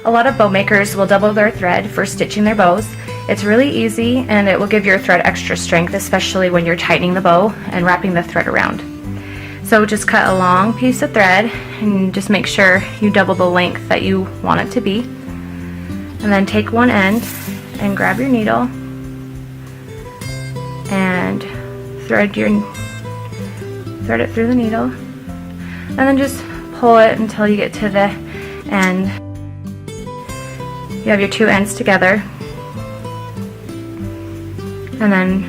A lot of bow makers will double their thread for stitching their bows. It's really easy and it will give your thread extra strength, especially when you're tightening the bow and wrapping the thread around. So just cut a long piece of thread and just make sure you double the length that you want it to be. And then take one end and grab your needle and thread it through the needle, and then just pull it until you get to the end. You have your two ends together, and then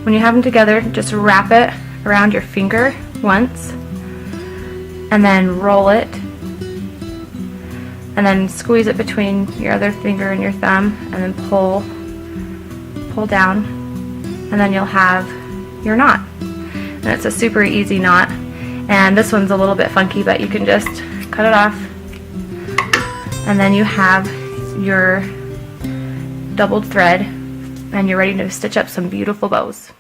when you have them together, just wrap it around your finger once and then roll it, and then squeeze it between your other finger and your thumb, and then pull down, and then you'll have your knot. And it's a super easy knot, and this one's a little bit funky, but you can just cut it off, and then you have your doubled thread and you're ready to stitch up some beautiful bows.